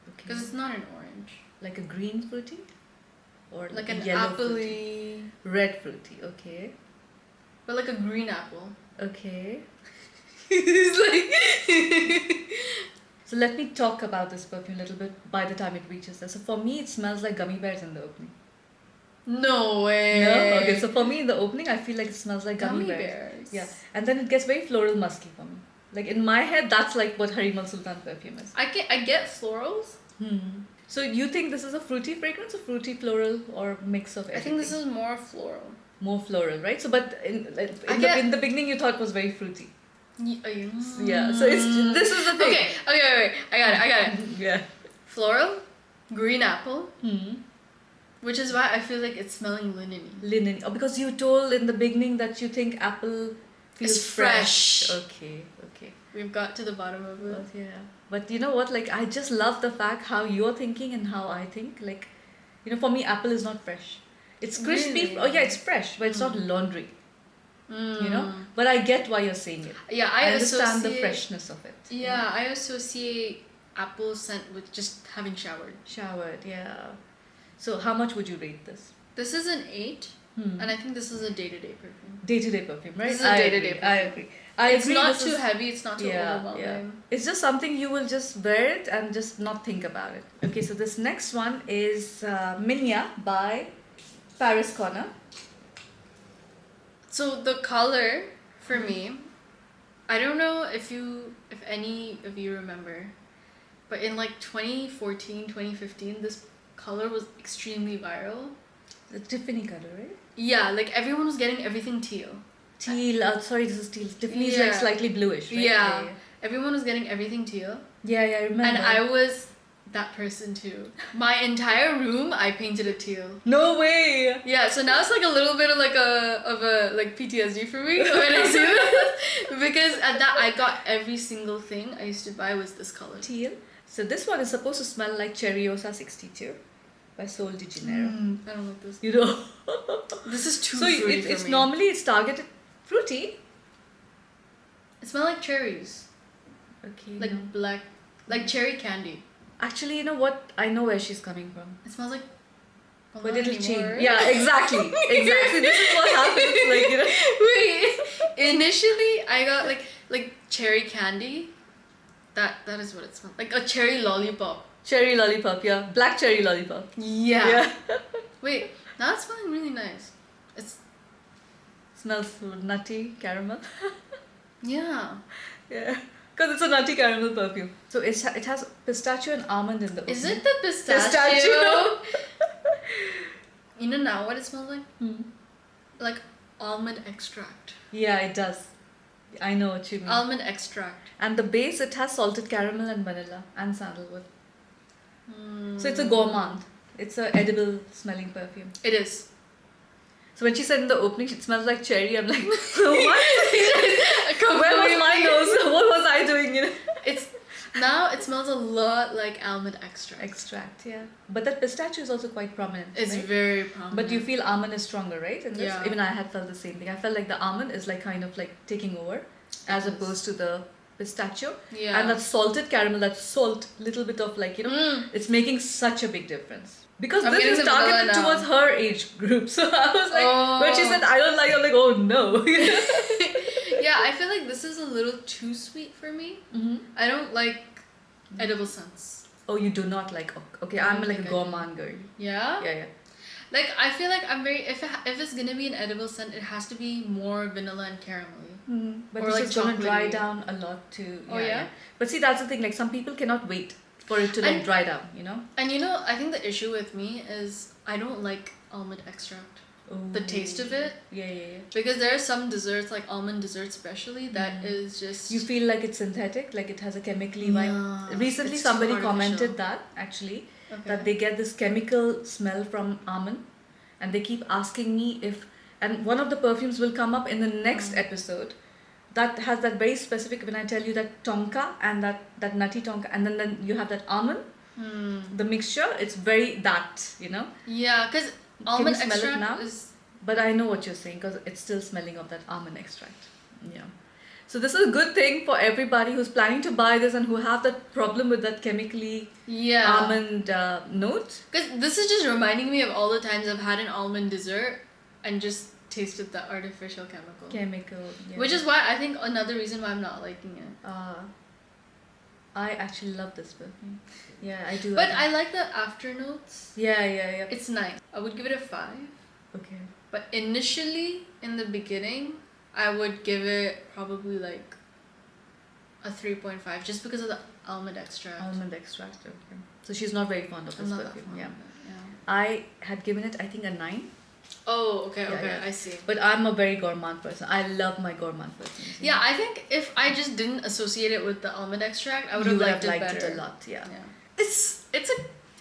Okay. Because it's not an orange. Like a green fruity? Or like an yellow apple-y... Red fruity, okay. But like a green apple. Okay. It's like... So let me talk about this perfume a little bit by the time it reaches there. So for me, it smells like gummy bears in the opening. No way. No? Okay, so for me in the opening, I feel like it smells like gummy bears. Yeah. And then it gets very floral musky for me. Like in my head, that's like what Hareem Al Sultan perfume is. I get florals. So you think this is a fruity fragrance or fruity floral or mix of everything? I think this is more floral. More floral, right? So but in the beginning you thought it was very fruity. Yeah, so this is the thing. Okay, I got it. Yeah. Floral, green apple, which is why I feel like it's smelling linen-y. Linen. Oh, because you told in the beginning that you think apple feels fresh. Okay. We've got to the bottom of it. But, yeah. But you know what? Like, I just love the fact how you're thinking and how I think. Like, for me, apple is not fresh. It's crispy. Really? Oh yeah, it's fresh, but it's not laundry. You know. But I get why you're saying it. Yeah, I understand the freshness of it. Yeah, I associate apple scent with just having showered. Showered, yeah. So how much would you rate this? This is an 8, and I think this is a day-to-day perfume. Day-to-day perfume, right? This is a day-to-day perfume. I agree. It's not too heavy, it's not too overwhelming. Yeah. It's just something you will just wear it and just not think about it. Okay, so this next one is Minya by Paris Corner. So the color for me, I don't know if any of you remember, but in like 2014, 2015, this color was extremely viral. The Tiffany color, right? Yeah, like everyone was getting everything teal. Teal, sorry, this is teal. Tiffany's like slightly bluish, right? Yeah. Everyone was getting everything teal. Yeah, I remember. And I was that person too. My entire room, I painted it teal. No way! Yeah, so now it's like a little bit of a PTSD for me when I see this. Because at that, I got every single thing I used to buy was this color. Teal. So this one is supposed to smell like Cherryosa 62 by Sol de Janeiro. I don't like this. You know? This is too so fruity for it's me. normally it's targeted fruity. It smells like cherries. Okay. Like black, like cherry candy. Actually, you know what? I know where she's coming from. It smells like. But it'll change. Yeah, exactly. Exactly. This is what happens. Like, you know. Wait. Initially, I got like cherry candy. That is what it smells like. A cherry lollipop. Cherry lollipop, yeah. Black cherry lollipop. Yeah. Wait, now it's smelling really nice. It smells nutty caramel. Yeah. Yeah. Because it's a nutty caramel perfume. So it has pistachio and almond in the Is opening. it the pistachio? You know now what it smells like? Like almond extract. Yeah, it does. I know what you mean. Almond extract. And the base, it has salted caramel and vanilla and sandalwood. So it's a gourmand. It's a edible smelling perfume. It is. So when she said in the opening, it smells like cherry, I'm like, what? Where was my nose? What was I doing? You know? Now it smells a lot like almond extract. Extract, yeah. But that pistachio is also quite prominent. It's right? very prominent. But you feel almond is stronger, right? And yeah. Even I had felt the same thing. I felt like the almond is like kind of like taking over as opposed to the pistachio. Yeah. And that salted caramel, that salt, little bit of like, you know, it's making such a big difference. Because this is targeted towards her age group. So I was like, when she said, I don't like, I'm like, oh no. Yeah, I feel like this is a little too sweet for me. I don't like edible scents. Oh, you do not like, okay, I'm like a gourmand girl. Yeah? Yeah. Like, I feel like I'm very, if it's gonna be an edible scent, it has to be more vanilla and caramelly. But or this like is gonna dry down a lot too. Yeah? But see, that's the thing, like some people cannot wait for it to like dry down, you know? And you know, I think the issue with me is I don't like almond extract. The taste of it. Yeah. Because there are some desserts, like almond desserts especially, that is just... You feel like it's synthetic, like it has a chemically vibe. Recently somebody commented that, actually, that they get this chemical smell from almond and they keep asking me if... And one of the perfumes will come up in the next episode that has that very specific, when I tell you that tonka and that nutty tonka and then you have that almond, the mixture, it's very that, you know? Yeah, because almond Can you smell it now? is... But I know what you're saying because it's still smelling of that almond extract. Yeah. So this is a good thing for everybody who's planning to buy this and who have that problem with that chemically almond note. Because this is just reminding me of all the times I've had an almond dessert and just tasted the artificial chemical. Yeah. Which is why I think another reason why I'm not liking it. I actually love this perfume. Yeah, I do. But I like the after notes. Yeah. It's nice. I would give it a 5. Okay. But initially, in the beginning, I would give it probably like a 3.5 just because of the almond extract. Almond extract, okay. So she's not very fond of this perfume. Yeah. I had given it, I think, a 9. Oh, okay, I see. But I'm a very gourmand person. I love my gourmand perfumes. Yeah, I think if I just didn't associate it with the almond extract, I would have liked it better. It a lot, yeah. It's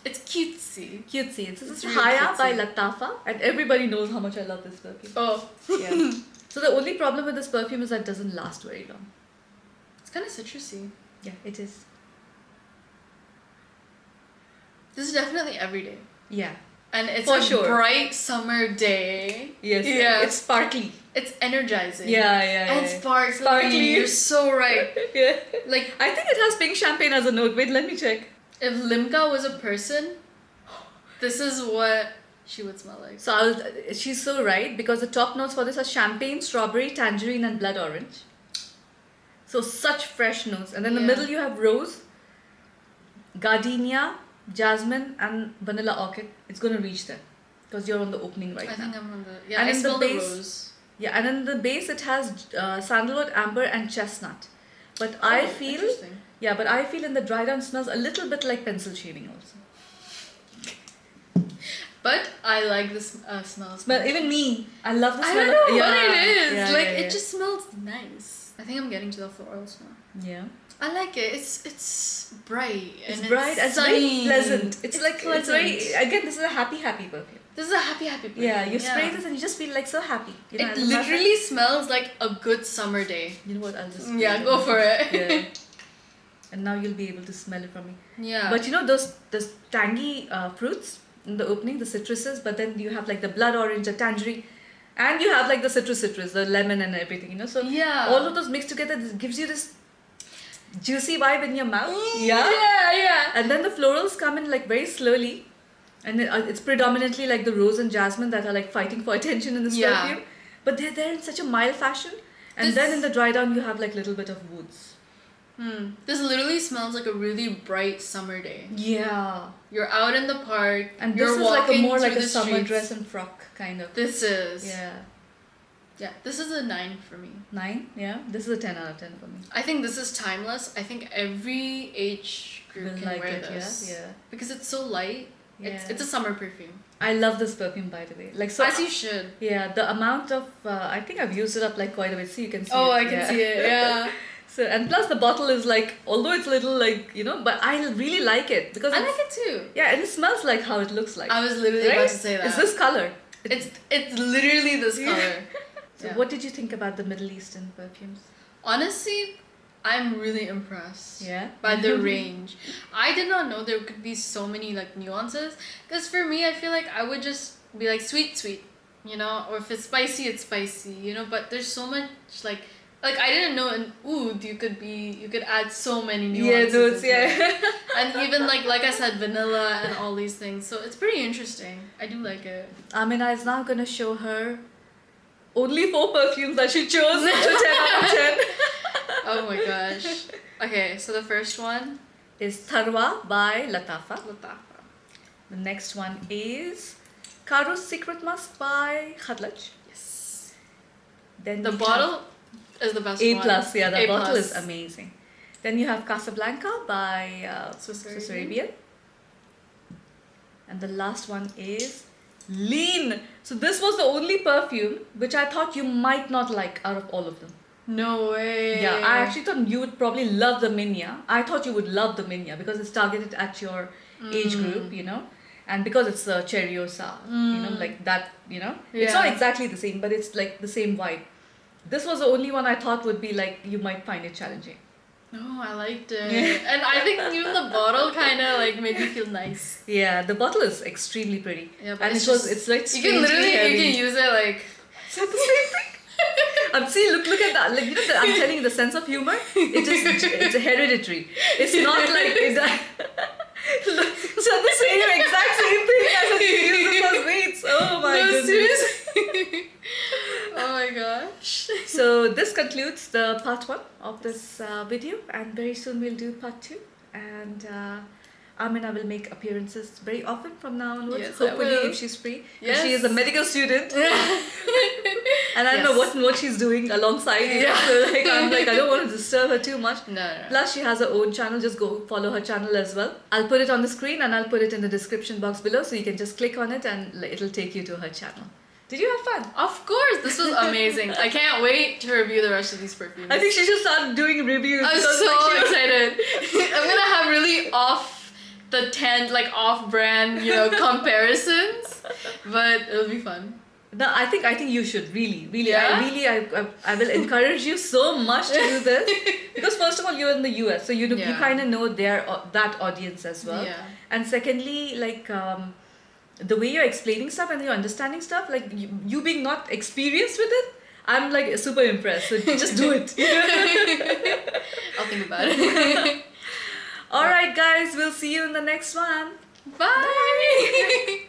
cutesy. It's really Haya cutesy. by Latafa, and everybody knows how much I love this perfume. Oh. Yeah. So the only problem with this perfume is that it doesn't last very long. It's kind of citrusy. Yeah, it is. This is definitely everyday. Yeah. And it's For a sure. bright summer day. Yes. Yeah. It's sparkly. It's energizing. Yeah. And sparkly. Sparkly. You're so right. Yeah. Like, I think it has pink champagne as a note. Wait, let me check. if Limca was a person, this is what she would smell like. So she's so right, because the top notes for this are champagne, strawberry, tangerine, and blood orange. So such fresh notes. And then in the middle you have rose, gardenia, jasmine, and vanilla orchid. It's going to reach there because you're on the opening right now. I think I'm on the... Yeah, And I in the smell the base- rose. Yeah, and in the base it has sandalwood, amber, and chestnut. But I feel... Interesting. Yeah, but I feel in the dry down smells a little bit like pencil shading also. But I like this smell. But even me, I love the I smell. don't know of, what it is. Yeah, It just smells nice. I think I'm getting to the florals now. Yeah. I like it. It's bright and It's bright and it's very sunny. pleasant. It's like pleasant. it's very, again, this is a happy perfume. This is a happy perfume. Yeah, you spray this and you just feel like so happy. You know, It and literally smells like a good summer day. you know what? I'll just Yeah, go for it. Yeah. And now you'll be able to smell it from me. Yeah. But you know those tangy fruits in the opening, the citruses, but then you have like the blood orange, the tangerine, and you have like the citrus, the lemon and everything, you know. So Yeah. all of those mixed together, this gives you this juicy vibe in your mouth. Yeah. And then the florals come in like very slowly, and it's predominantly like the rose and jasmine that are like fighting for attention in this Yeah. perfume. But they're there in such a mild fashion. And This- then in the dry down, you have like little bit of woods. This literally smells like a really bright summer day. Yeah. You're out in the park. And you're this is like a walking more like through a the summer streets. dress and frock kind of. This is. Yeah. This is a 9 for me. 9? Yeah. This is a 10 out of 10 for me. I think this is timeless. I think every age group Will can like wear it, this. yeah. Because it's so light. Yeah. It's a summer perfume. I love this perfume, by the way. Like so. As you should. Yeah, the amount of I think I've used it up like quite a bit. See, you can see. Oh, it. I can see it. Yeah. So and plus the bottle is like, although it's little like but I really like it because I it's- like it too. Yeah, and it smells like how it looks like. I was literally right? about to say that. It's this color. It's literally this color. So Yeah. what did you think about the Middle Eastern perfumes? Honestly, I'm really impressed. Yeah. By the range. I did not know there could be so many like nuances. Because for me, I feel like I would just be like sweet, you know, or if it's spicy, you know. But there's so much like I didn't know in oud you could add so many nuances. Yeah, those, as well. yeah. And even like I said, vanilla and all these things. So it's pretty interesting. I do like it. Amina is now gonna show her only 4 perfumes that she chose to 10 out of 10. Oh my gosh. Okay, so the first one, Is Tharwah by Latafa. Latafa. The next one is Caro's Secret Musk by Khadlaj. Yes. Then The we bottle is the best have one. A plus, yeah, the A bottle plus. is amazing. Then you have Casablanca by Swiss Swiss Arabian. Arabian. And the last one is Leen. So this was the only perfume which I thought you might not like out of all of them. No way. Yeah, I actually thought you would probably love the Minya. I thought you would love the Minya because it's targeted at your age group, you know. And because it's a Cheriosa, you know, like that, you know. It's not Yeah. exactly the same, but it's like the same vibe. This was the only one I thought would be like, you might find it challenging. No, I liked it. And I think even the bottle kind of like made me feel nice. Yeah, the bottle is extremely pretty. Yeah, but and it's it's like you can literally heavy. you can use it like Is that the same thing? See, look at that. Like, you know, I'm telling you, the sense of humor, it's hereditary. It's not like look, it's not the exact same thing as a use as weights. Oh my no, goodness. seriously. Oh my gosh. So this concludes the part 1 of this video, and very soon we'll do part 2. And Amina will make appearances very often from now onwards. Yes, I hopefully, will. if she's free. 'Cause Yes. She is a medical student. And I don't know Yes. what she's doing alongside. Yeah. So I'm like, I don't want to disturb her too much. No. Plus, she has her own channel. Just go follow her channel as well. I'll put it on the screen and I'll put it in the description box below, so you can just click on it and it'll take you to her channel. Did you have fun? Of course, this was amazing. I can't wait to review the rest of these perfumes. I think she should start doing reviews. I'm because, so like, she was- excited. I'm gonna have really off-brand, you know, comparisons, but it'll be fun. No, I think you should really. Yeah? I will encourage you so much to do this because first of all you're in the US, so you Yeah. kind of know that audience as well. Yeah. And secondly, like the way you're explaining stuff and you're understanding stuff, like you being not experienced with it, I'm like super impressed. So just do it. I'll think about it. All right, guys, we'll see you in the next one. Bye.